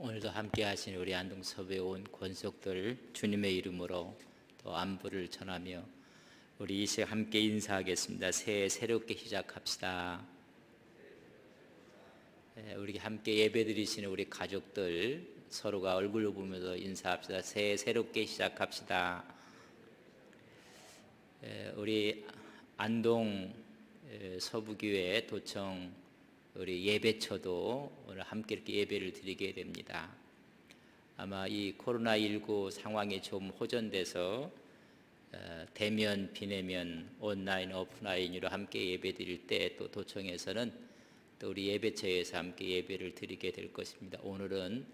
오늘도 함께 하신 우리 안동섭에 온 권속들 주님의 이름으로 또 안부를 전하며 우리 이 시간 함께 인사하겠습니다. 새해 새롭게 시작합시다. 우리 함께 예배드리시는 우리 가족들 서로가 얼굴로 보면서 인사합시다. 새해 새롭게 시작합시다. 우리 안동 서부교회 도청 우리 예배처도 오늘 함께 이렇게 예배를 드리게 됩니다. 아마 이 코로나19 상황이 좀 호전돼서 대면, 비대면, 온라인, 오프라인으로 함께 예배 드릴 때 또 도청에서는 또 우리 예배처에서 함께 예배를 드리게 될 것입니다. 오늘은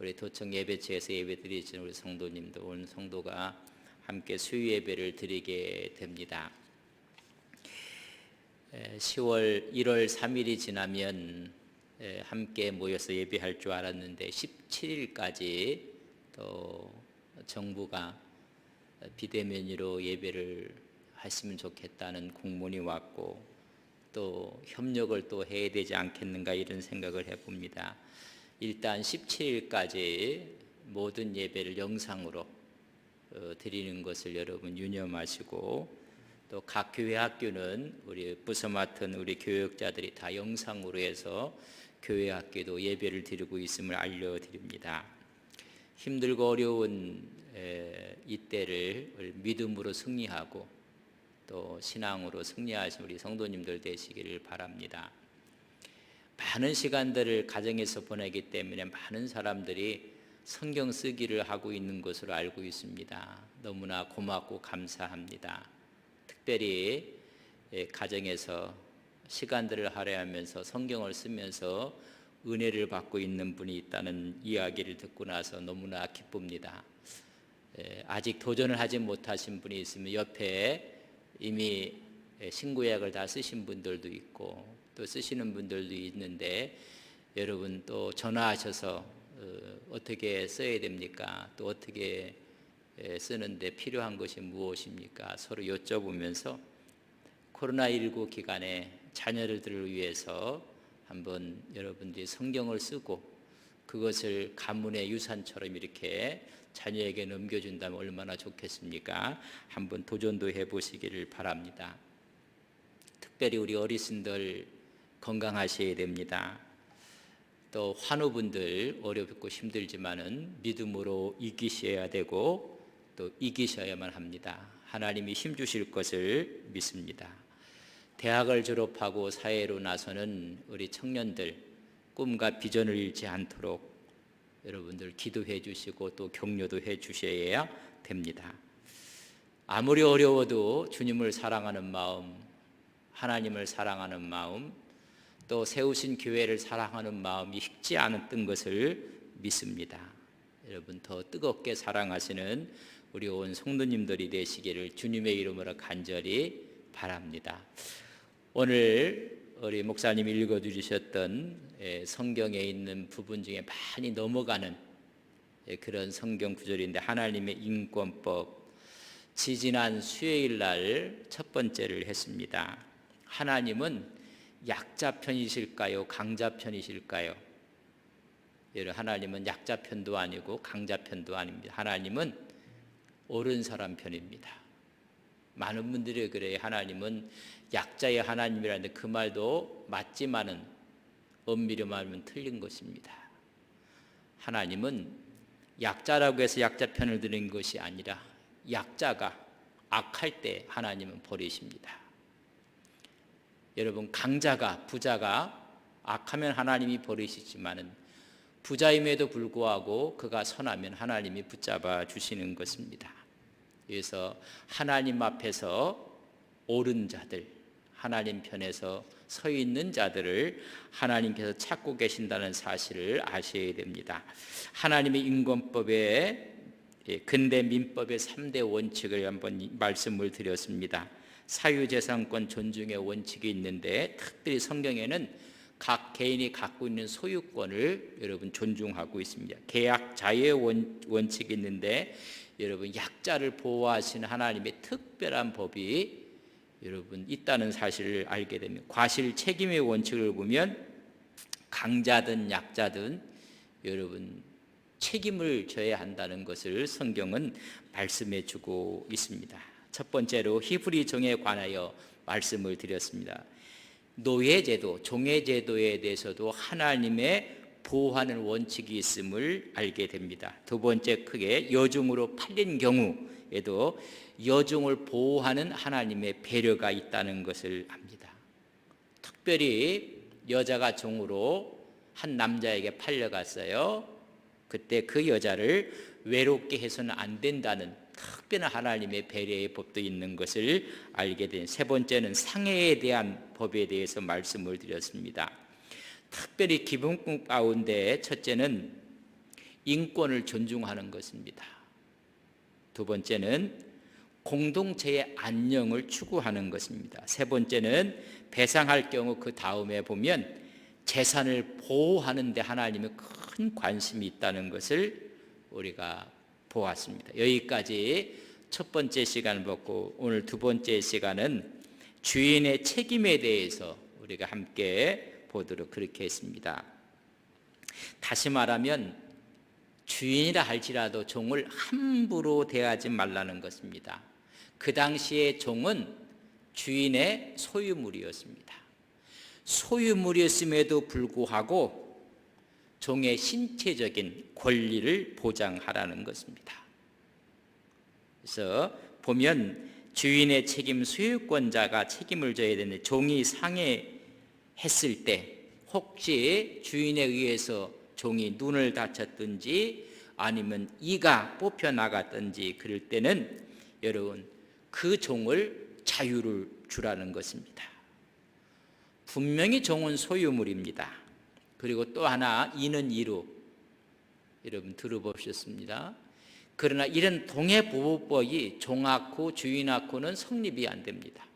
우리 도청 예배처에서 예배 드리시는 우리 성도님들, 온 성도가 함께 수요 예배를 드리게 됩니다. 10월 1월 3일이 지나면 함께 모여서 예배할 줄 알았는데 17일까지 또 정부가 비대면으로 예배를 했으면 좋겠다는 공문이 왔고 또 협력을 또 해야 되지 않겠는가 이런 생각을 해봅니다. 일단 17일까지 모든 예배를 영상으로 드리는 것을 여러분 유념하시고 또 각 교회 학교는 우리 부서 맡은 우리 교역자들이 다 영상으로 해서 교회 학교도 예배를 드리고 있음을 알려드립니다. 힘들고 어려운 이때를 믿음으로 승리하고 또 신앙으로 승리하신 우리 성도님들 되시기를 바랍니다. 많은 시간들을 가정에서 보내기 때문에 많은 사람들이 성경 쓰기를 하고 있는 것으로 알고 있습니다. 너무나 고맙고 감사합니다. 특별히 가정에서 시간들을 할애하면서 성경을 쓰면서 은혜를 받고 있는 분이 있다는 이야기를 듣고 나서 너무나 기쁩니다. 아직 도전을 하지 못하신 분이 있으면 옆에 이미 신구약을 다 쓰신 분들도 있고 또 쓰시는 분들도 있는데 여러분 또 전화하셔서 어떻게 써야 됩니까? 또 어떻게 쓰는데 필요한 것이 무엇입니까? 서로 여쭤보면서 코로나19 기간에 자녀들을 위해서 한번 여러분들이 성경을 쓰고 그것을 가문의 유산처럼 이렇게 자녀에게 넘겨준다면 얼마나 좋겠습니까? 한번 도전도 해보시기를 바랍니다. 특별히 우리 어르신들 건강하셔야 됩니다. 또 환우분들 어렵고 힘들지만은 믿음으로 이기셔야 되고 또 이기셔야만 합니다. 하나님이 힘주실 것을 믿습니다. 대학을 졸업하고 사회로 나서는 우리 청년들 꿈과 비전을 잃지 않도록 여러분들 기도해 주시고 또 격려도 해 주셔야 됩니다. 아무리 어려워도 주님을 사랑하는 마음, 하나님을 사랑하는 마음, 또 세우신 교회를 사랑하는 마음이 식지 않았던 것을 믿습니다. 여러분 더 뜨겁게 사랑하시는 우리 온 성도님들이 되시기를 주님의 이름으로 간절히 바랍니다. 오늘 우리 목사님이 읽어주셨던 성경에 있는 부분 중에 많이 넘어가는 그런 성경 구절인데 하나님의 인권법 지지난 수요일 날 첫 번째를 했습니다. 하나님은 약자 편이실까요? 강자 편이실까요? 하나님은 약자 편도 아니고 강자 편도 아닙니다. 하나님은 옳은 사람 편입니다. 많은 분들이 그래요. 하나님은 약자의 하나님이라는데 그 말도 맞지만은 엄밀히 말하면 틀린 것입니다. 하나님은 약자라고 해서 약자 편을 드는 것이 아니라 약자가 악할 때 하나님은 버리십니다. 여러분 강자가 부자가 악하면 하나님이 버리시지만은 부자임에도 불구하고 그가 선하면 하나님이 붙잡아 주시는 것입니다. 그래서 하나님 앞에서 옳은 자들, 하나님 편에서 서 있는 자들을 하나님께서 찾고 계신다는 사실을 아셔야 됩니다. 하나님의 인권법의 근대 민법의 3대 원칙을 한번 말씀을 드렸습니다. 사유재산권 존중의 원칙이 있는데 특별히 성경에는 각 개인이 갖고 있는 소유권을 여러분 존중하고 있습니다. 계약 자유의 원칙이 있는데 여러분 약자를 보호하시는 하나님의 특별한 법이 여러분 있다는 사실을 알게 됩니다. 과실 책임의 원칙을 보면 강자든 약자든 여러분 책임을 져야 한다는 것을 성경은 말씀해 주고 있습니다. 첫 번째로 히브리 종에 관하여 말씀을 드렸습니다. 노예제도, 종예제도에 대해서도 하나님의 보호하는 원칙이 있음을 알게 됩니다. 두 번째, 크게 여종으로 팔린 경우에도 여종을 보호하는 하나님의 배려가 있다는 것을 압니다. 특별히 여자가 종으로 한 남자에게 팔려갔어요. 그때 그 여자를 외롭게 해서는 안 된다는 특별한 하나님의 배려의 법도 있는 것을 알게 된. 세 번째는 상해에 대한 법에 대해서 말씀을 드렸습니다. 특별히 기본권 가운데 첫째는 인권을 존중하는 것입니다. 두 번째는 공동체의 안녕을 추구하는 것입니다. 세 번째는 배상할 경우 그 다음에 보면 재산을 보호하는 데 하나님의 큰 관심이 있다는 것을 우리가 보았습니다. 여기까지 첫 번째 시간을 보고 오늘 두 번째 시간은 주인의 책임에 대해서 우리가 함께 보도록 그렇게 했습니다. 다시 말하면 주인이라 할지라도 종을 함부로 대하지 말라는 것입니다. 그 당시에 종은 주인의 소유물이었습니다. 소유물이었음에도 불구하고 종의 신체적인 권리를 보장하라는 것입니다. 그래서 보면 주인의 책임, 소유권자가 책임을 져야 되는데 종이 상해했을 때 혹시 주인에 의해서 종이 눈을 다쳤든지 아니면 이가 뽑혀나갔든지 그럴 때는 여러분 그 종을 자유를 주라는 것입니다. 분명히 종은 소유물입니다. 그리고 또 하나 이는 이로 여러분 들어보셨습니다. 그러나 이런 동해보호법이 종하고 주인하고는 성립이 안 됩니다.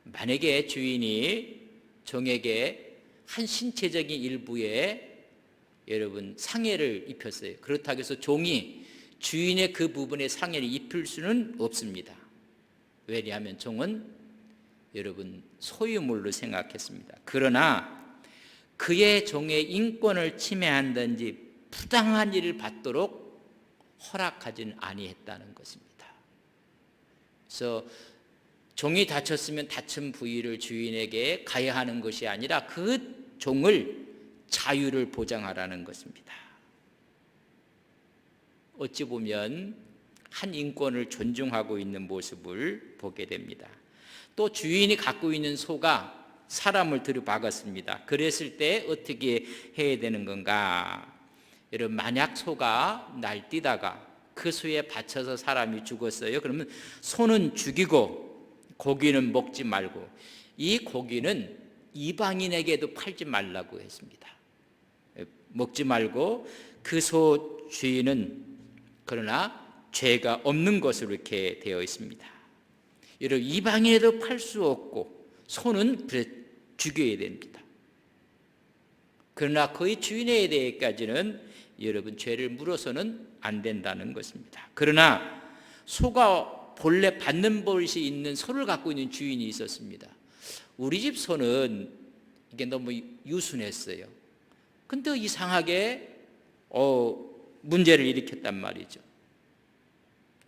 만약에 주인이 종에게 한 신체적인 일부에 여러분 상해를 입혔어요. 그렇다고 해서 종이 주인의 그 부분에 상해를 입힐 수는 없습니다. 왜냐하면 종은 여러분 소유물로 생각했습니다. 그러나 그의 종의 인권을 침해한다든지 부당한 일을 받도록 허락하지는 아니했다는 것입니다. 그래서 종이 다쳤으면 다친 부위를 주인에게 가야 하는 것이 아니라 그 종을 자유를 보장하라는 것입니다. 어찌 보면 한 인권을 존중하고 있는 모습을 보게 됩니다. 또 주인이 갖고 있는 소가 사람을 들이박았습니다. 그랬을 때 어떻게 해야 되는 건가? 여러분 만약 소가 날뛰다가 그 소에 받쳐서 사람이 죽었어요. 그러면 소는 죽이고 고기는 먹지 말고 이 고기는 이방인에게도 팔지 말라고 했습니다. 먹지 말고 그 소 주인은 그러나 죄가 없는 것으로 이렇게 되어 있습니다. 여러분 이방인에도 팔 수 없고 소는 죽여야 됩니다. 그러나 그의 주인에 대해까지는 여러분 죄를 물어서는 안 된다는 것입니다. 그러나 소가 본래 받는 버릇이 있는 소를 갖고 있는 주인이 있었습니다. 우리 집 소는 이게 너무 유순했어요. 근데 이상하게 문제를 일으켰단 말이죠.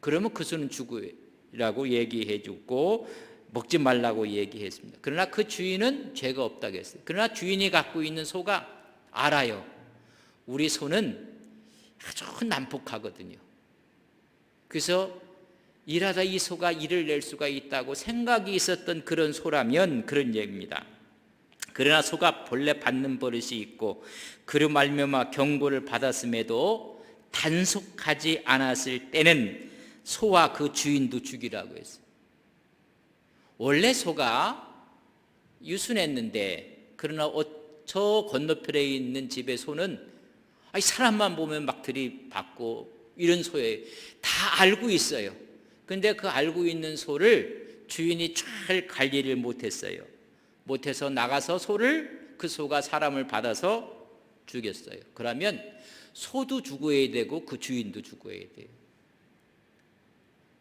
그러면 그 소는 죽으라고 얘기해 주고 먹지 말라고 얘기했습니다. 그러나 그 주인은 죄가 없다고 했어요. 그러나 주인이 갖고 있는 소가 알아요. 우리 소는 아주 난폭하거든요. 그래서 일하다 이 소가 일을 낼 수가 있다고 생각이 있었던 그런 소라면 그런 얘기입니다. 그러나 소가 본래 받는 버릇이 있고 그로 말미암아 경고를 받았음에도 단속하지 않았을 때는 소와 그 주인도 죽이라고 했어요. 원래 소가 유순했는데 그러나 저 건너편에 있는 집의 소는 사람만 보면 막 들이받고 이런 소에 다 알고 있어요. 근데 그 알고 있는 소를 주인이 잘 관리를 못했어요. 못해서 나가서 그 소가 사람을 받아서 죽였어요. 그러면 소도 죽어야 되고 그 주인도 죽어야 돼요.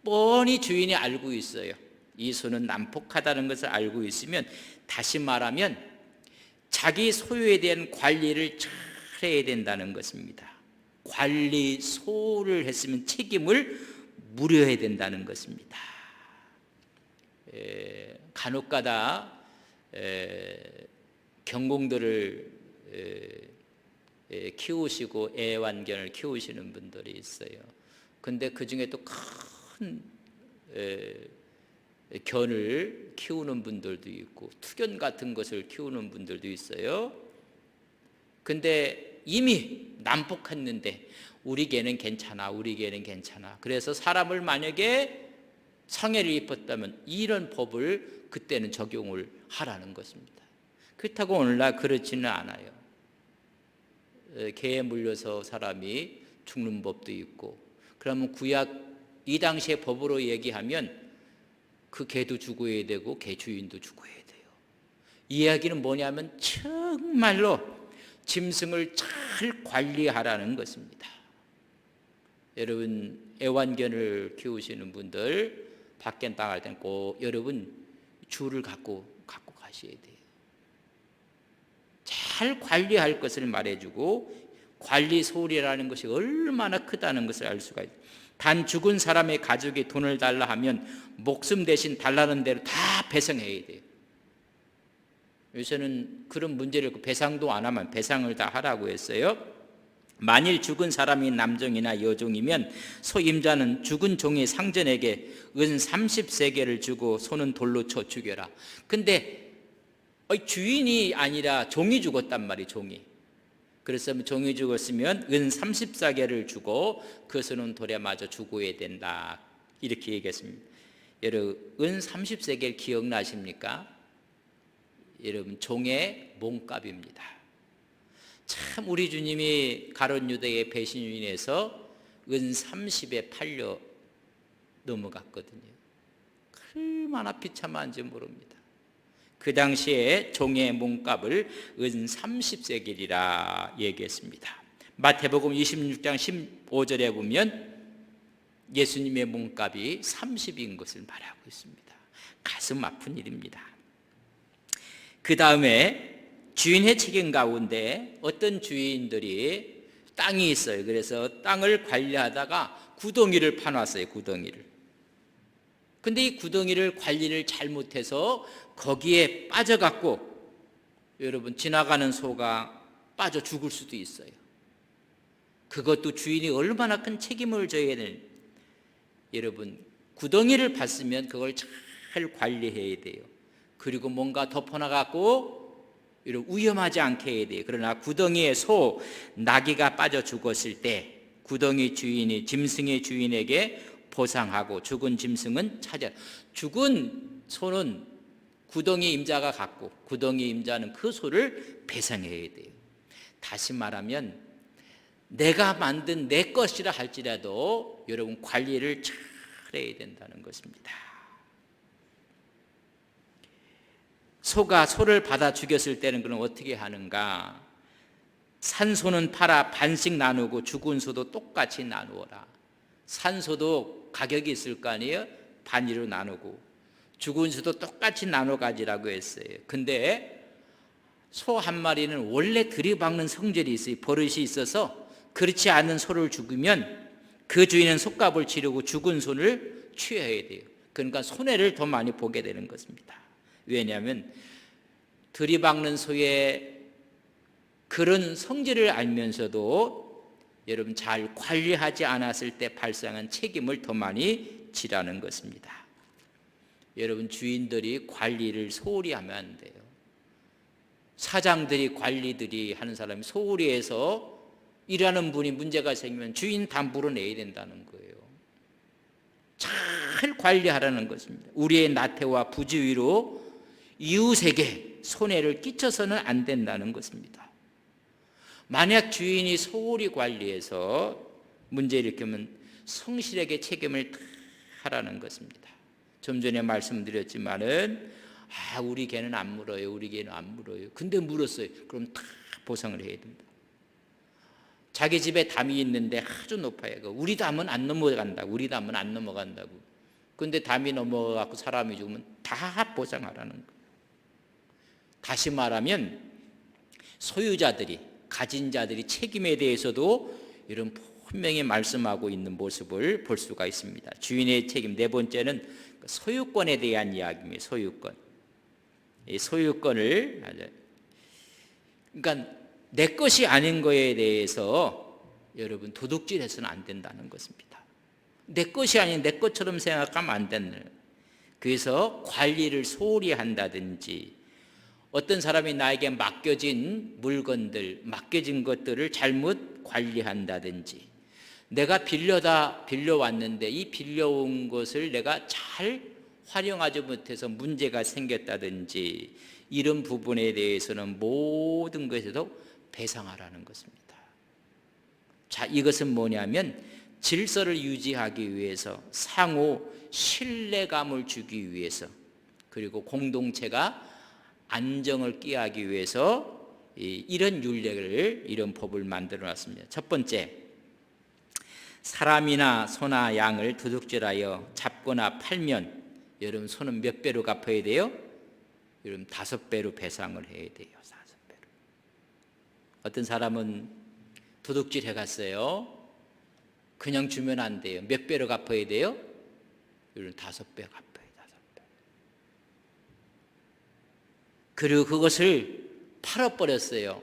뻔히 주인이 알고 있어요. 이 소는 난폭하다는 것을 알고 있으면 다시 말하면 자기 소유에 대한 관리를 잘 해야 된다는 것입니다. 관리소를 했으면 책임을 물어야 된다는 것입니다. 간혹가다 경공들을 키우시고 애완견을 키우시는 분들이 있어요. 근데 그 중에 또 큰 견을 키우는 분들도 있고 투견 같은 것을 키우는 분들도 있어요. 근데 이미 난폭했는데 우리 개는 괜찮아, 우리 개는 괜찮아. 그래서 사람을 만약에 상해를 입었다면 이런 법을 그때는 적용을 하라는 것입니다. 그렇다고 오늘날 그렇지는 않아요. 개에 물려서 사람이 죽는 법도 있고, 그러면 구약 이 당시의 법으로 얘기하면 그 개도 죽어야 되고 개 주인도 죽어야 돼요. 이 이야기는 뭐냐면 정말로 짐승을 잘 관리하라는 것입니다. 여러분 애완견을 키우시는 분들 밖에 나갈 때는 꼭 여러분 줄을 갖고 가셔야 돼요. 잘 관리할 것을 말해주고 관리소리라는 것이 얼마나 크다는 것을 알 수가 있어요. 단 죽은 사람의 가족이 돈을 달라 하면 목숨 대신 달라는 대로 다 배상해야 돼요. 요새는 그런 문제를 배상도 안 하면 배상을 다 하라고 했어요. 만일 죽은 사람이 남종이나 여종이면 소임자는 죽은 종의 상전에게 은 30세겔을 주고 소는 돌로 쳐 죽여라. 근데 주인이 아니라 종이 죽었단 말이에요. 종이. 그래서 종이 죽었으면 은 30세겔을 주고 그 소는 돌에 맞아 죽어야 된다. 이렇게 얘기했습니다. 여러분 은 30세겔 기억나십니까? 여러분 종의 몸값입니다. 참 우리 주님이 가룟 유다의 배신으로 인해서 은 30에 팔려 넘어갔거든요. 얼마나 비참한지 모릅니다. 그 당시에 종의 몸값을 은 30세겔이라 얘기했습니다. 마태복음 26장 15절에 보면 예수님의 몸값이 30인 것을 말하고 있습니다. 가슴 아픈 일입니다. 그 다음에 주인의 책임 가운데 어떤 주인들이 땅이 있어요. 그래서 땅을 관리하다가 구덩이를 파놨어요. 구덩이를. 근데 이 구덩이를 관리를 잘못해서 거기에 빠져갖고 여러분 지나가는 소가 빠져 죽을 수도 있어요. 그것도 주인이 얼마나 큰 책임을 져야 되는, 여러분 구덩이를 봤으면 그걸 잘 관리해야 돼요. 그리고 뭔가 덮어놔갖고 위험하지 않게 해야 돼요. 그러나 구덩이에 소, 나귀가 빠져 죽었을 때 구덩이 주인이 짐승의 주인에게 보상하고 죽은 짐승은 찾아. 죽은 소는 구덩이 임자가 갖고 구덩이 임자는 그 소를 배상해야 돼요. 다시 말하면 내가 만든 내 것이라 할지라도 여러분 관리를 잘 해야 된다는 것입니다. 소가 소를 받아 죽였을 때는 그럼 어떻게 하는가? 산소는 팔아 반씩 나누고 죽은 소도 똑같이 나누어라. 산소도 가격이 있을 거 아니에요? 반으로 나누고 죽은 소도 똑같이 나눠 가지라고 했어요. 근데 소 한 마리는 원래 들이박는 성질이 있어요. 버릇이 있어서 그렇지 않은 소를 죽이면 그 주인은 솥값을 치르고 죽은 소를 취해야 돼요. 그러니까 손해를 더 많이 보게 되는 것입니다. 왜냐하면 들이박는 소의 그런 성질을 알면서도 여러분 잘 관리하지 않았을 때 발생한 책임을 더 많이 지라는 것입니다. 여러분 주인들이 관리를 소홀히 하면 안 돼요. 사장들이 관리들이 하는 사람이 소홀히 해서 일하는 분이 문제가 생기면 주인 다 물어내야 된다는 거예요. 잘 관리하라는 것입니다. 우리의 나태와 부지위로 이웃에게 손해를 끼쳐서는 안 된다는 것입니다. 만약 주인이 소홀히 관리해서 문제를 일으키면 성실하게 책임을 다 하라는 것입니다. 좀 전에 말씀드렸지만은 우리 개는 안 물어요. 우리 개는 안 물어요. 근데 물었어요. 그럼 다 보상을 해야 됩니다. 자기 집에 담이 있는데 아주 높아요. 우리 담은 안 넘어간다고. 우리 담은 안 넘어간다고. 근데 담이 넘어가고 사람이 죽으면 다 보상하라는 거예요. 다시 말하면 소유자들이 가진 자들이 책임에 대해서도 이런 분명히 말씀하고 있는 모습을 볼 수가 있습니다. 주인의 책임. 네 번째는 소유권에 대한 이야기입니다. 소유권. 이 소유권을, 그러니까 내 것이 아닌 거에 대해서 여러분 도둑질해서는 안 된다는 것입니다. 내 것이 아닌 내 것처럼 생각하면 안 된다. 그래서 관리를 소홀히 한다든지, 어떤 사람이 나에게 맡겨진 물건들, 맡겨진 것들을 잘못 관리한다든지, 내가 빌려왔는데 이 빌려온 것을 내가 잘 활용하지 못해서 문제가 생겼다든지, 이런 부분에 대해서는 모든 것에도 배상하라는 것입니다. 자, 이것은 뭐냐면 질서를 유지하기 위해서, 상호 신뢰감을 주기 위해서, 그리고 공동체가 안정을 꾀하기 위해서 이런 율례를, 이런 법을 만들어 놨습니다. 첫 번째, 사람이나 소나 양을 도둑질하여 잡거나 팔면 여러분 손은 몇 배로 갚아야 돼요? 여러분 5배로 배상을 해야 돼요. 5배로. 어떤 사람은 도둑질 해갔어요. 그냥 주면 안 돼요. 몇 배로 갚아야 돼요? 여러분 5배 갚아야 돼요. 5배. 그리고 그것을 팔아버렸어요.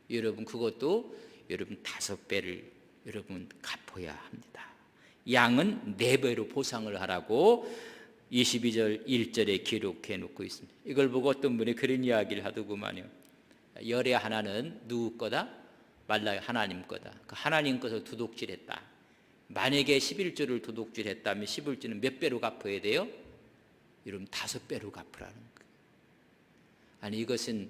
여러분 그것도 여러분 5배를 여러분 갚아야 합니다. 양은 4배로 보상을 하라고 22절 1절에 기록해 놓고 있습니다. 이걸 보고 어떤 분이 그런 이야기를 하더구만요. 열의 하나는 누구 거다? 말라의 하나님 거다. 그 하나님 것을 도둑질했다. 만약에 11조를 도둑질했다면 11조는 몇 배로 갚아야 돼요? 여러분 5배로 갚으라는 거예요. 아니, 이것은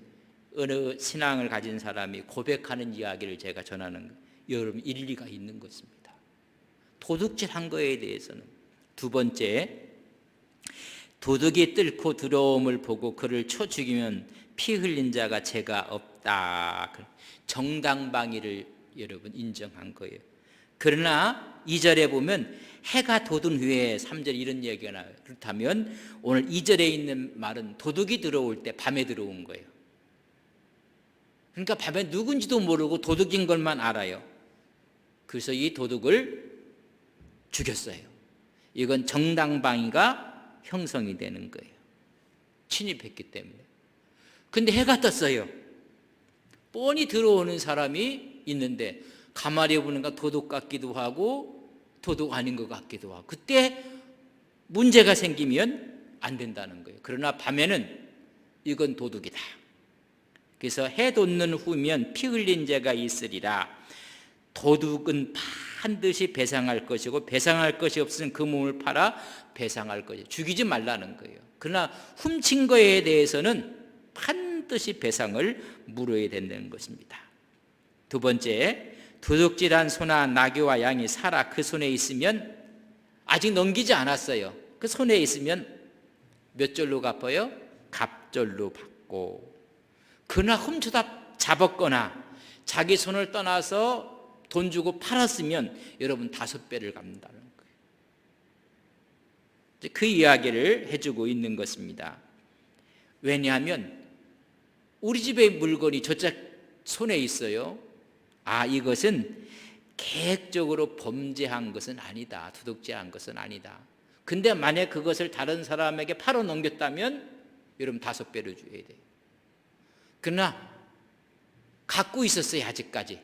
어느 신앙을 가진 사람이 고백하는 이야기를 제가 전하는 거예요. 여러분 일리가 있는 것입니다. 도둑질한 거에 대해서는. 두 번째, 도둑이 뚫고 들어옴을 보고 그를 쳐 죽이면 피 흘린 자가 죄가 없다. 정당방위를 여러분 인정한 거예요. 그러나 2절에 보면 해가 돋은 후에 3절 이런 얘기가 나와요. 그렇다면 오늘 2절에 있는 말은 도둑이 들어올 때 밤에 들어온 거예요. 그러니까 밤에 누군지도 모르고 도둑인 것만 알아요. 그래서 이 도둑을 죽였어요. 이건 정당방위가 형성이 되는 거예요. 침입했기 때문에. 근데 해가 떴어요. 뻔히 들어오는 사람이 있는데 가만히 보니까 도둑 같기도 하고 도둑 아닌 것 같기도 하고, 그때 문제가 생기면 안 된다는 거예요. 그러나 밤에는 이건 도둑이다. 그래서 해 돋는 후면 피 흘린 죄가 있으리라. 도둑은 반드시 배상할 것이고 배상할 것이 없으면 그 몸을 팔아 배상할 것이에요. 죽이지 말라는 거예요. 그러나 훔친 거에 대해서는 반드시 배상을 물어야 된다는 것입니다. 두 번째, 도둑질한 소나 나귀와 양이 살아 그 손에 있으면, 아직 넘기지 않았어요. 그 손에 있으면 몇 절로 갚아요? 갑절로 받고. 그러나 훔쳐다 잡았거나 자기 손을 떠나서 돈 주고 팔았으면 여러분 5배를 갚는다는 거예요. 그 이야기를 해주고 있는 것입니다. 왜냐하면 우리 집에 물건이 저쪽 손에 있어요. 아, 이것은 계획적으로 범죄한 것은 아니다. 도둑질한 것은 아니다. 근데 만약 그것을 다른 사람에게 팔아 넘겼다면 여러분 5배로 줘야 돼요. 그러나 갖고 있었어요. 아직까지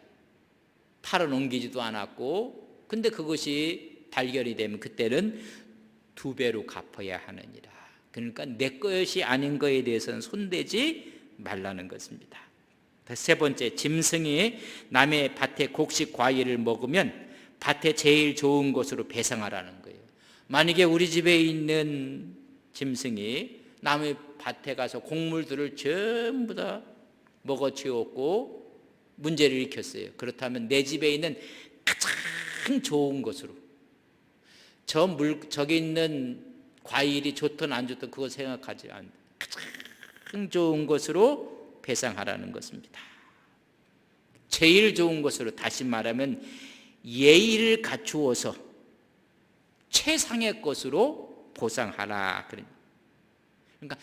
팔아 넘기지도 않았고, 근데 그것이 발견이 되면 그때는 2배로 갚아야 하느니라. 그러니까 내 것이 아닌 것에 대해서는 손대지 말라는 것입니다. 세 번째, 짐승이 남의 밭에 곡식 과일을 먹으면 밭에 제일 좋은 것으로 배상하라는 거예요. 만약에 우리 집에 있는 짐승이 남의 밭에 가서 곡물들을 전부 다 먹어치웠고 문제를 일으켰어요. 그렇다면 내 집에 있는 가장 좋은 것으로, 저기 있는 과일이 좋든 안 좋든 그거 생각하지 않는다. 가장 좋은 것으로 배상하라는 것입니다. 제일 좋은 것으로, 다시 말하면 예의를 갖추어서 최상의 것으로 보상하라. 그러니까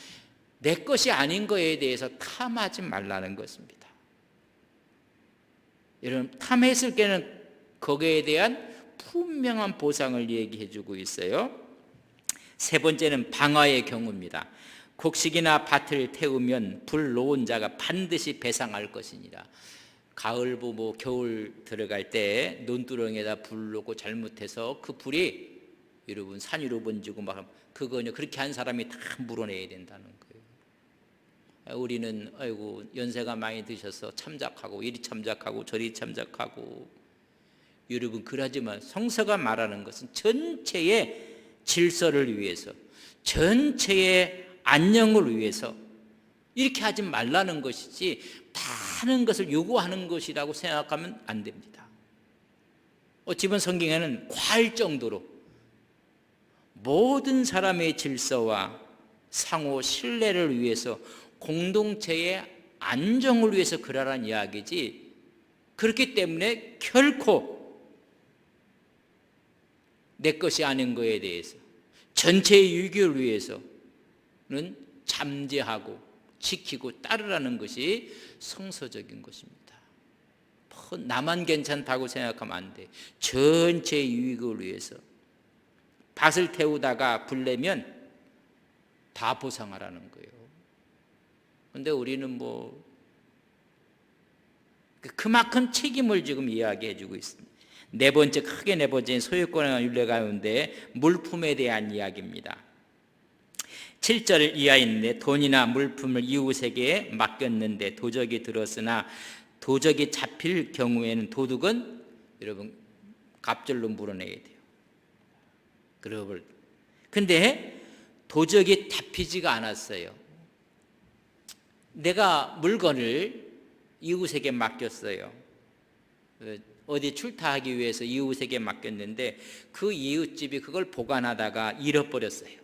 내 것이 아닌 것에 대해서 탐하지 말라는 것입니다. 여러분, 탐했을 때는 거기에 대한 분명한 보상을 얘기해 주고 있어요. 세 번째는 방화의 경우입니다. 곡식이나 밭을 태우면 불 놓은 자가 반드시 배상할 것이니라. 가을보 뭐 겨울 들어갈 때 논두렁에다 불 놓고 잘못해서 그 불이 여러분 산 위로 번지고 막 그거는 그렇게 한 사람이 다 물어내야 된다는 거예요. 우리는 아이고 연세가 많이 드셔서 참작하고 이리 참작하고 저리 참작하고, 여러분 그러지만 성서가 말하는 것은 전체의 질서를 위해서, 전체의 안녕을 위해서 이렇게 하지 말라는 것이지 많은 것을 요구하는 것이라고 생각하면 안 됩니다. 어찌 보면 성경에는 과할 정도로 모든 사람의 질서와 상호 신뢰를 위해서, 공동체의 안정을 위해서 그러라는 이야기지, 그렇기 때문에 결코 내 것이 아닌 것에 대해서 전체의 유익을 위해서는 잠재하고 지키고 따르라는 것이 성서적인 것입니다. 나만 괜찮다고 생각하면 안 돼. 전체의 유익을 위해서. 밭을 태우다가 불 내면 다 보상하라는 거예요. 그런데 우리는 뭐 그만큼 책임을 지금 이야기해 주고 있습니다. 크게 네 번째는 소유권의 윤례 가운데 물품에 대한 이야기입니다. 7절 이하에 있는데, 돈이나 물품을 이웃에게 맡겼는데 도적이 들었으나 도적이 잡힐 경우에는 도둑은 여러분 갑절로 물어내야 돼요. 근데 도적이 잡히지가 않았어요. 내가 물건을 이웃에게 맡겼어요. 어디 출타하기 위해서 이웃에게 맡겼는데 그 이웃집이 그걸 보관하다가 잃어버렸어요.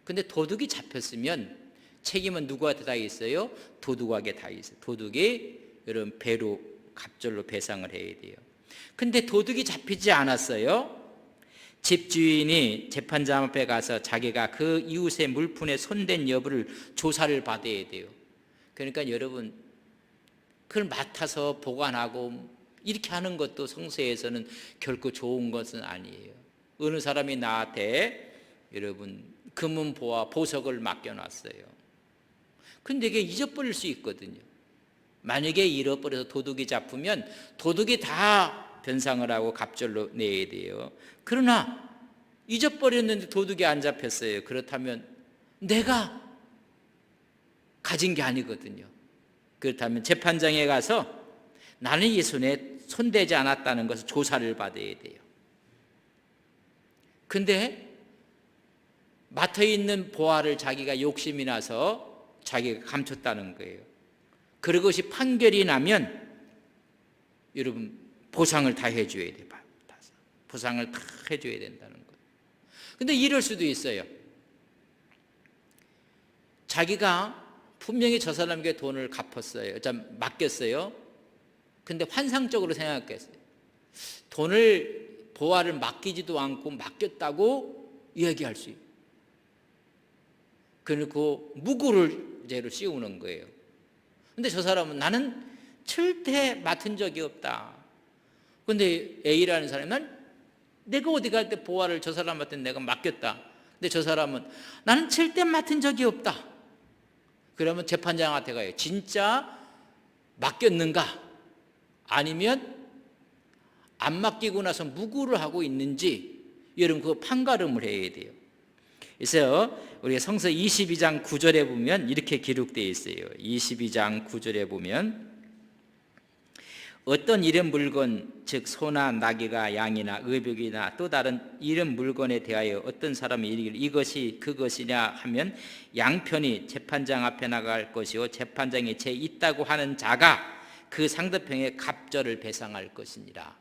근데 도둑이 잡혔으면 책임은 누구한테 다 있어요? 도둑에게 다 있어요. 도둑이 여러분 배로 갑절로 배상을 해야 돼요. 근데 도둑이 잡히지 않았어요. 집주인이 재판장 앞에 가서 자기가 그 이웃의 물품에 손댄 여부를 조사를 받아야 돼요. 그러니까 여러분 그걸 맡아서 보관하고 이렇게 하는 것도 성서에서는 결코 좋은 것은 아니에요. 어느 사람이 나한테 여러분 금은보와 보석을 맡겨놨어요. 근데 이게 잊어버릴 수 있거든요. 만약에 잃어버려서 도둑이 잡히면 도둑이 다 변상을 하고 갑절로 내야 돼요. 그러나 잊어버렸는데 도둑이 안 잡혔어요. 그렇다면 내가 가진 게 아니거든요. 그렇다면 재판장에 가서 나는 이 손에 손대지 않았다는 것을 조사를 받아야 돼요. 근데 맡아있는 보화를 자기가 욕심이 나서 자기가 감췄다는 거예요. 그것이 판결이 나면 여러분 보상을 다 해줘야 돼요. 보상을 다 해줘야 된다는 거예요. 근데 이럴 수도 있어요. 자기가 분명히 저 사람에게 돈을 갚았어요. 맡겼어요. 근데 환상적으로 생각했어요. 돈을 보화를 맡기지도 않고 맡겼다고 이야기할 수 있어요. 그리고 무고를 죄로 씌우는 거예요. 근데 저 사람은 나는 절대 맡은 적이 없다. 근데 A라는 사람은 내가 어디 갈 때 보화를 저 사람한테 내가 맡겼다. 근데 저 사람은 나는 절대 맡은 적이 없다. 그러면 재판장한테 가요. 진짜 맡겼는가? 아니면 안 맡기고 나서 무고를 하고 있는지 여러분 그거 판가름을 해야 돼요. 그래서 우리가 성서 22장 9절에 보면 이렇게 기록되어 있어요. 22장 9절에 보면 어떤 이런 물건 즉 소나 나귀가 양이나 의복이나 또 다른 이런 물건에 대하여 어떤 사람이 이르기를 이것이 그것이냐 하면 양편이 재판장 앞에 나갈 것이요 재판장에 죄 있다고 하는 자가 그 상대편에 갑절을 배상할 것이니라.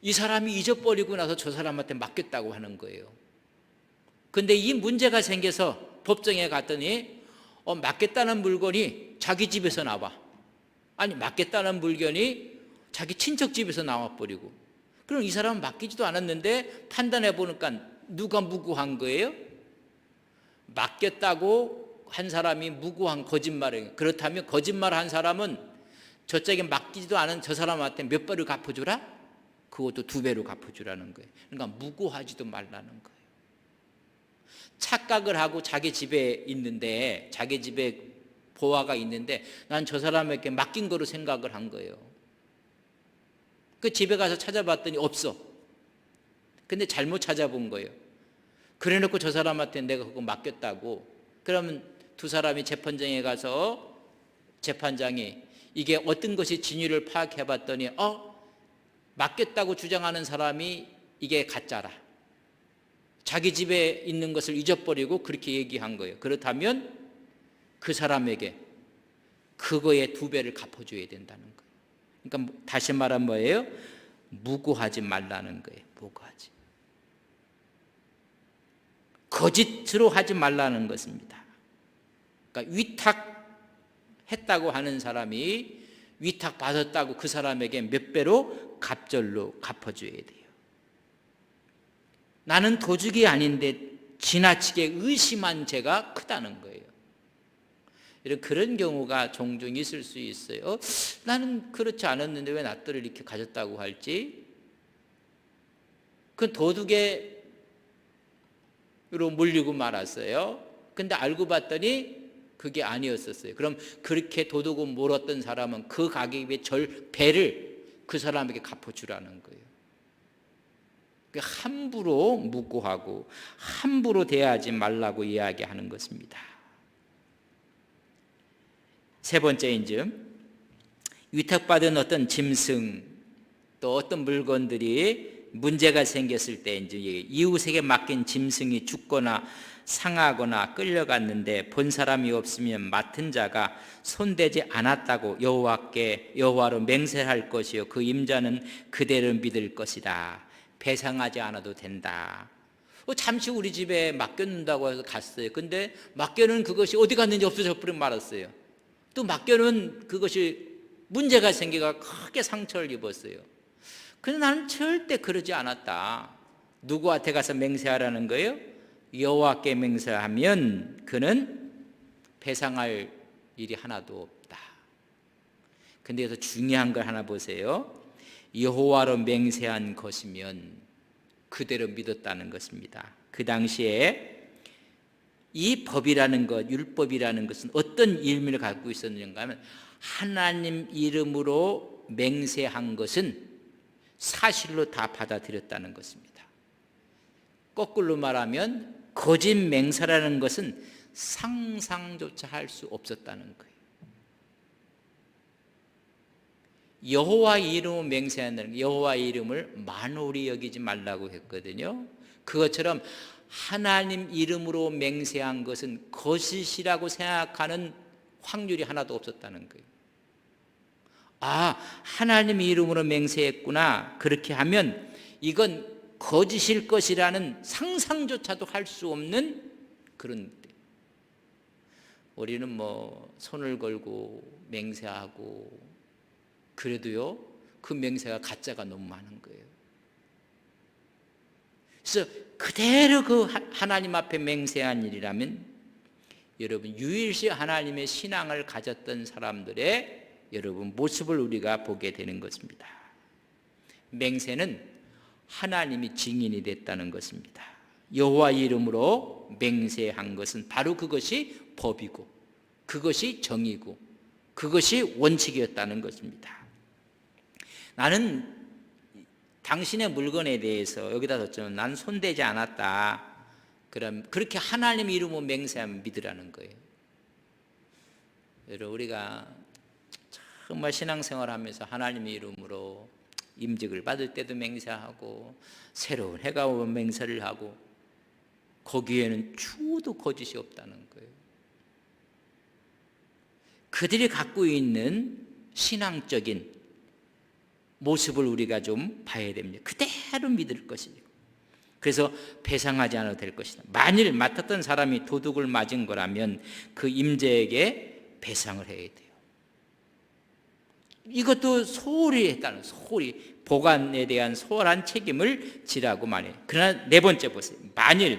이 사람이 잊어버리고 나서 저 사람한테 맡겼다고 하는 거예요. 근데 이 문제가 생겨서 법정에 갔더니 맡겼다는 물건이 자기 집에서 나와. 아니 맡겼다는 물건이 자기 친척 집에서 나와버리고, 그럼 이 사람은 맡기지도 않았는데 판단해 보니까 누가 무고한 거예요? 맡겼다고 한 사람이 무고한 거짓말이에요. 그렇다면 거짓말한 사람은 저쪽에 맡기지도 않은 저 사람한테 몇 배를 갚아주라? 그것도 2배로 갚아주라는 거예요. 그러니까 무고하지도 말라는 거예요. 착각을 하고 자기 집에 있는데, 자기 집에 보화가 있는데 난 저 사람에게 맡긴 거로 생각을 한 거예요. 그 집에 가서 찾아봤더니 없어. 근데 잘못 찾아본 거예요. 그래 놓고 저 사람한테 내가 그거 맡겼다고. 그러면 두 사람이 재판장에 가서 재판장이 이게 어떤 것이 진위를 파악해 봤더니 맡겼다고 주장하는 사람이 이게 가짜라. 자기 집에 있는 것을 잊어버리고 그렇게 얘기한 거예요. 그렇다면 그 사람에게 그거의 2배를 갚아줘야 된다는 거예요. 그러니까 다시 말하면 뭐예요? 무고하지 말라는 거예요. 무고하지. 거짓으로 하지 말라는 것입니다. 그러니까 위탁했다고 하는 사람이 위탁받았다고 그 사람에게 몇 배로 갑절로 갚아줘야 돼요. 나는 도둑이 아닌데 지나치게 의심한 죄가 크다는 거예요. 이런 그런 경우가 종종 있을 수 있어요. 나는 그렇지 않았는데 왜 낫들을 이렇게 가졌다고 할지. 그 도둑으로 물리고 말았어요. 근데 알고 봤더니 그게 아니었었어요. 그럼 그렇게 도둑을 몰았던 사람은 그 가격의 배를 그 사람에게 갚아주라는 거예요. 함부로 무고하고 함부로 대하지 말라고 이야기하는 것입니다. 세 번째인즉 위탁받은 어떤 짐승 또 어떤 물건들이 문제가 생겼을 때 이웃에게 맡긴 짐승이 죽거나 상하거나 끌려갔는데 본 사람이 없으면 맡은 자가 손대지 않았다고 여호와로 맹세할 것이요 그 임자는 그대로 믿을 것이다. 배상하지 않아도 된다. 잠시 우리 집에 맡겨놓는다고 해서 갔어요. 근데 맡겨놓은 그것이 어디 갔는지 없어져 버리고 말았어요. 또 맡겨놓은 그것이 문제가 생겨서 크게 상처를 입었어요. 근데 나는 절대 그러지 않았다. 누구한테 가서 맹세하라는 거예요? 여호와께 맹세하면 그는 배상할 일이 하나도 없다. 근데 여기서 중요한 걸 하나 보세요. 여호와로 맹세한 것이면 그대로 믿었다는 것입니다. 그 당시에 이 법이라는 것, 율법이라는 것은 어떤 의미를 갖고 있었는가 하면 하나님 이름으로 맹세한 것은 사실로 다 받아들였다는 것입니다. 거꾸로 말하면 거짓 맹세라는 것은 상상조차 할 수 없었다는 거예요. 여호와 이름으로 맹세한다는 거, 여호와 이름을 만홀히 여기지 말라고 했거든요. 그것처럼 하나님 이름으로 맹세한 것은 거짓이라고 생각하는 확률이 하나도 없었다는 거예요. 하나님 이름으로 맹세했구나. 그렇게 하면 이건 거짓일 것이라는 상상조차도 할 수 없는 그런 때. 우리는 손을 걸고 맹세하고 그래도요 그 맹세가 가짜가 너무 많은 거예요. 그래서 그대로 그 하나님 앞에 맹세한 일이라면 여러분 유일시 하나님의 신앙을 가졌던 사람들의 여러분 모습을 우리가 보게 되는 것입니다. 맹세는 하나님이 증인이 됐다는 것입니다. 여호와 이름으로 맹세한 것은 바로 그것이 법이고 그것이 정의고 그것이 원칙이었다는 것입니다. 나는 당신의 물건에 대해서 여기다 썼지만 난 손대지 않았다. 그럼 그렇게 하나님 이름으로 맹세하면 믿으라는 거예요. 여러분 우리가 정말 신앙생활하면서 하나님의 이름으로 임직을 받을 때도 맹세하고 새로운 해가 오면 맹세를 하고 거기에는 추호도 거짓이 없다는 거예요. 그들이 갖고 있는 신앙적인 모습을 우리가 좀 봐야 됩니다. 그대로 믿을 것이고 그래서 배상하지 않아도 될 것이다. 만일 맡았던 사람이 도둑을 맞은 거라면 그 임자에게 배상을 해야 돼요. 이것도 소홀히 했다는 소홀히 보관에 대한 소홀한 책임을 지라고 말해요. 그러나 네 번째 보세요. 만일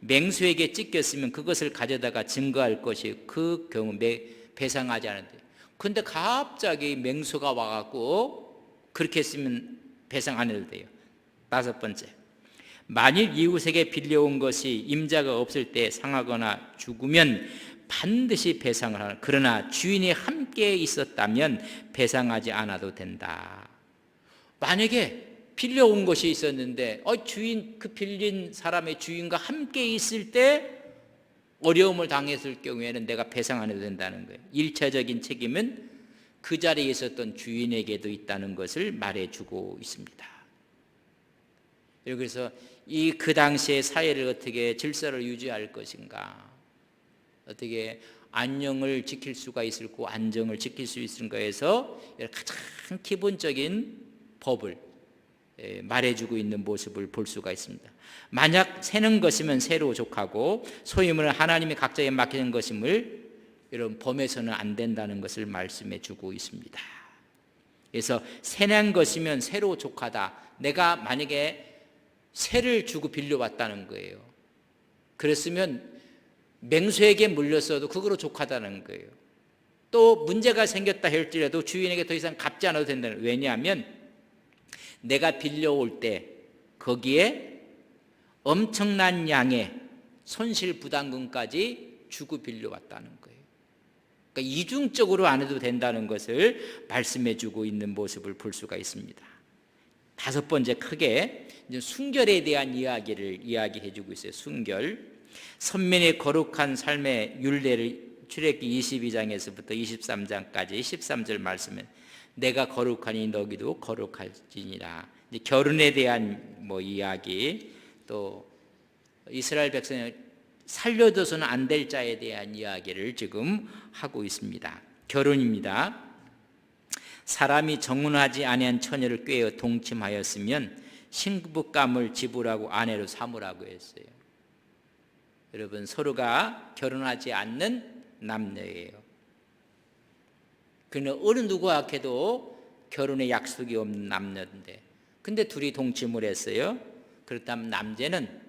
맹수에게 찢겼으면 그것을 가져다가 증거할 것이 그 경우 배상하지 않아도 돼요. 근데 갑자기 맹수가 와갖고 그렇게 했으면 배상 안 해도 돼요. 5번째, 만일 이웃에게 빌려온 것이 임자가 없을 때 상하거나 죽으면 반드시 배상을 하라. 그러나 주인이 함께 있었다면 배상하지 않아도 된다. 만약에 빌려온 것이 있었는데 주인, 그 빌린 사람의 주인과 함께 있을 때 어려움을 당했을 경우에는 내가 배상 안 해도 된다는 거예요. 일차적인 책임은 그 자리에 있었던 주인에게도 있다는 것을 말해주고 있습니다. 그래서 그 당시의 사회를 어떻게 질서를 유지할 것인가, 어떻게 안녕을 지킬 수가 있을고 안정을 지킬 수 있을까에서 가장 기본적인 법을 말해주고 있는 모습을 볼 수가 있습니다. 만약 새는 것이면 새로 족하고 소유물은 하나님이 각자에 맡기는 것임을 이런 범해서는 안 된다는 것을 말씀해 주고 있습니다. 그래서 새난 것이면 새로 족하다. 내가 만약에 새를 주고 빌려왔다는 거예요. 그랬으면 맹수에게 물렸어도 그거로 족하다는 거예요. 또 문제가 생겼다 할지라도 주인에게 더 이상 갚지 않아도 된다는 거예요. 왜냐하면 내가 빌려올 때 거기에 엄청난 양의 손실부담금까지 주고 빌려왔다는 거예요. 그러니까 이중적으로 안 해도 된다는 것을 말씀해 주고 있는 모습을 볼 수가 있습니다. 5번째, 크게 순결에 대한 이야기를 이야기해 주고 있어요. 순결. 선민의 거룩한 삶의 율례를 출애굽기 22장에서부터 23장까지 13절 말씀은 내가 거룩하니 너희도 거룩할지니라. 결혼에 대한 이야기, 또 이스라엘 백성을 살려둬서는 안 될 자에 대한 이야기를 지금 하고 있습니다. 결혼입니다. 사람이 정혼하지 아니한 처녀를 꾀어 동침하였으면 신부감을 지불하고 아내로 삼으라고 했어요. 여러분, 서로가 결혼하지 않는 남녀예요. 그는 어느 누구와 해도 결혼의 약속이 없는 남녀인데, 근데 둘이 동침을 했어요. 그렇다면 남자는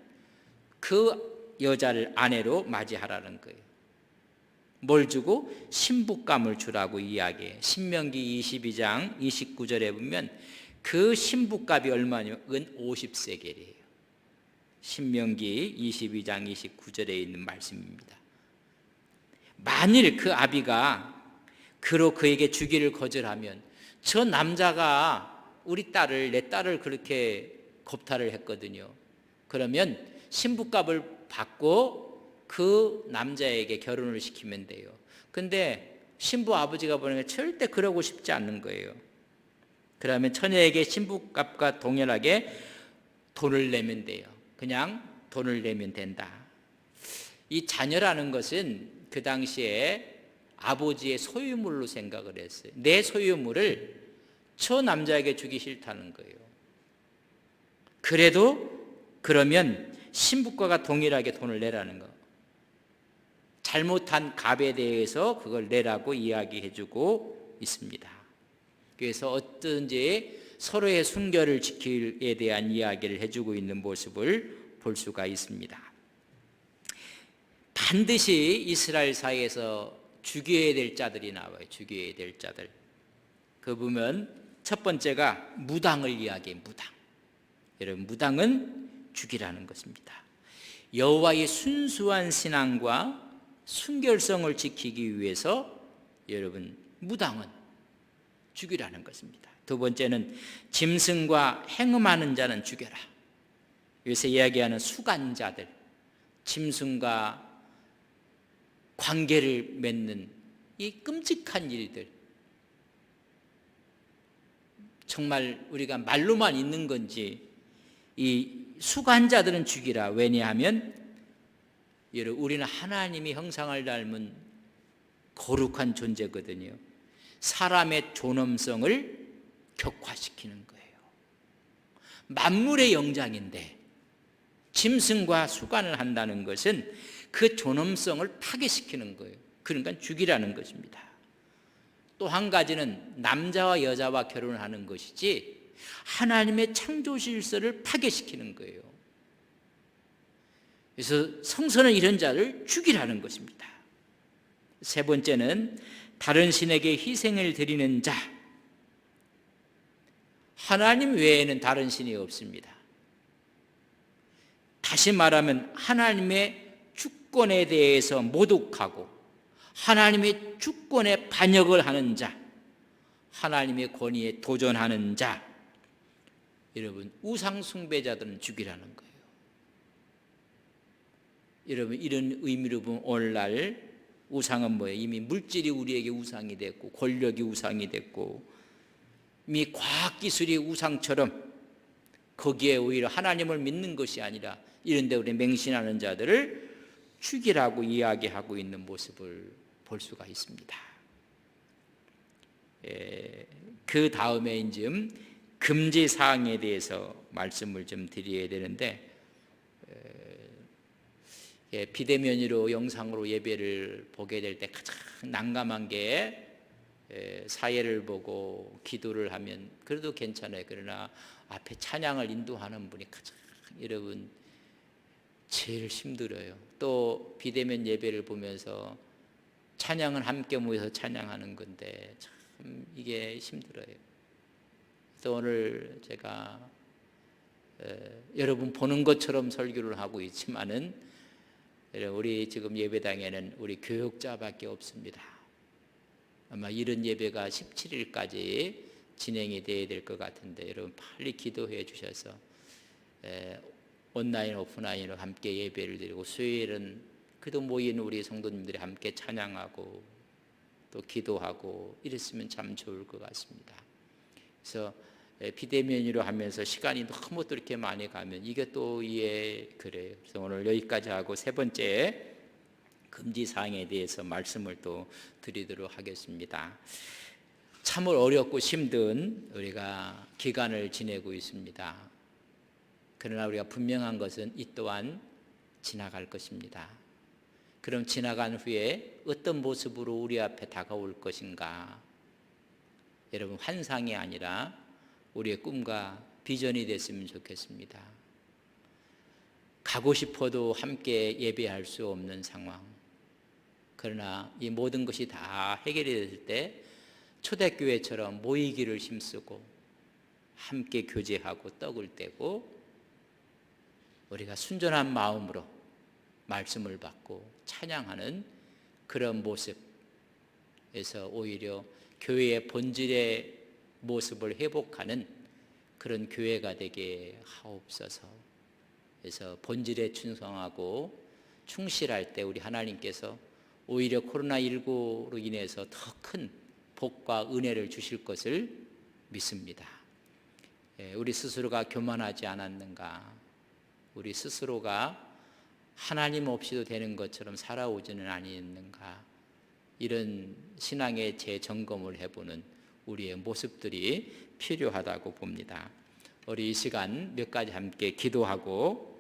그 여자를 아내로 맞이하라는 거예요. 뭘 주고? 신부감을 주라고 이야기해요. 신명기 22장 29절에 보면 그 신부값이 얼마냐면 50세겔이에요. 신명기 22장 29절에 있는 말씀입니다. 만일 그 아비가 그에게 주기를 거절하면, 저 남자가 우리 딸을, 내 딸을 그렇게 겁탈을 했거든요. 그러면 신부값을 받고 그 남자에게 결혼을 시키면 돼요. 근데 신부 아버지가 보니까 절대 그러고 싶지 않는 거예요. 그러면 처녀에게 신부값과 동일하게 돈을 내면 돼요. 그냥 돈을 내면 된다. 이 자녀라는 것은 그 당시에 아버지의 소유물로 생각을 했어요. 내 소유물을 저 남자에게 주기 싫다는 거예요. 그러면 신부가가 동일하게 돈을 내라는 거. 잘못한 값에 대해서 그걸 내라고 이야기해주고 있습니다. 그래서 어떤지 서로의 순결을 지키기에 대한 이야기를 해주고 있는 모습을 볼 수가 있습니다. 반드시 이스라엘 사이에서 죽여야 될 자들이 나와요. 죽여야 될 자들. 그 보면 첫 번째가 무당을 이야기해요. 무당. 여러분, 무당은 죽이라는 것입니다. 여호와의 순수한 신앙과 순결성을 지키기 위해서 여러분, 무당은 죽이라는 것입니다. 두 번째는 짐승과 행음하는 자는 죽여라. 여기서 이야기하는 수간자들, 짐승과 관계를 맺는 이 끔찍한 일들, 정말 우리가 말로만 있는 건지 이 수간자들은 죽이라. 왜냐하면 여러분, 우리는 하나님이 형상을 닮은 거룩한 존재거든요. 사람의 존엄성을 격화시키는 거예요. 만물의 영장인데 짐승과 수간을 한다는 것은 그 존엄성을 파괴시키는 거예요. 그러니까 죽이라는 것입니다. 또 한 가지는 남자와 여자와 결혼을 하는 것이지 하나님의 창조 질서를 파괴시키는 거예요. 그래서 성서는 이런 자를 죽이라는 것입니다. 세 번째는 다른 신에게 희생을 드리는 자, 하나님 외에는 다른 신이 없습니다. 다시 말하면 하나님의 주권에 대해서 모독하고 하나님의 주권에 반역을 하는 자, 하나님의 권위에 도전하는 자, 여러분 우상 숭배자들은 죽이라는 거예요. 여러분 이런 의미로 보면 오늘날 우상은 뭐예요? 이미 물질이 우리에게 우상이 됐고 권력이 우상이 됐고 이미 과학기술이 우상처럼 거기에 오히려 하나님을 믿는 것이 아니라 이런 데 우리 맹신하는 자들을 죽이라고 이야기하고 있는 모습을 볼 수가 있습니다. 그 다음에 이제 금지사항에 대해서 말씀을 좀 드려야 되는데, 비대면으로 영상으로 예배를 보게 될 때 가장 난감한 게 사회를 보고 기도를 하면 그래도 괜찮아요. 그러나 앞에 찬양을 인도하는 분이 가장 여러분 제일 힘들어요. 또 비대면 예배를 보면서 찬양은 함께 모여서 찬양하는 건데 참 이게 힘들어요. 또 오늘 제가 여러분 보는 것처럼 설교를 하고 있지만은 우리 지금 예배당에는 우리 교육자밖에 없습니다. 아마 이런 예배가 17일까지 진행이 돼야 될 것 같은데 여러분 빨리 기도해 주셔서 온라인 오프라인으로 함께 예배를 드리고 수요일은 그도 모인 우리 성도님들이 함께 찬양하고 또 기도하고 이랬으면 참 좋을 것 같습니다. 그래서 비대면으로 하면서 시간이 너무 또 이렇게 많이 가면 이게 또 그래요. 그래서 오늘 여기까지 하고 세 번째 금지사항에 대해서 말씀을 또 드리도록 하겠습니다. 참을 어렵고 힘든 우리가 기간을 지내고 있습니다. 그러나 우리가 분명한 것은 이 또한 지나갈 것입니다. 그럼 지나간 후에 어떤 모습으로 우리 앞에 다가올 것인가? 여러분 환상이 아니라 우리의 꿈과 비전이 됐으면 좋겠습니다. 가고 싶어도 함께 예배할 수 없는 상황. 그러나 이 모든 것이 다 해결이 됐을 때 초대교회처럼 모이기를 힘쓰고 함께 교제하고 떡을 떼고 우리가 순전한 마음으로 말씀을 받고 찬양하는 그런 모습에서 오히려 교회의 본질의 모습을 회복하는 그런 교회가 되게 하옵소서. 그래서 본질에 충성하고 충실할 때 우리 하나님께서 오히려 코로나19로 인해서 더 큰 복과 은혜를 주실 것을 믿습니다. 우리 스스로가 교만하지 않았는가? 우리 스스로가 하나님 없이도 되는 것처럼 살아오지는 아니었는가? 이런 신앙의 재점검을 해보는 우리의 모습들이 필요하다고 봅니다. 우리 이 시간 몇 가지 함께 기도하고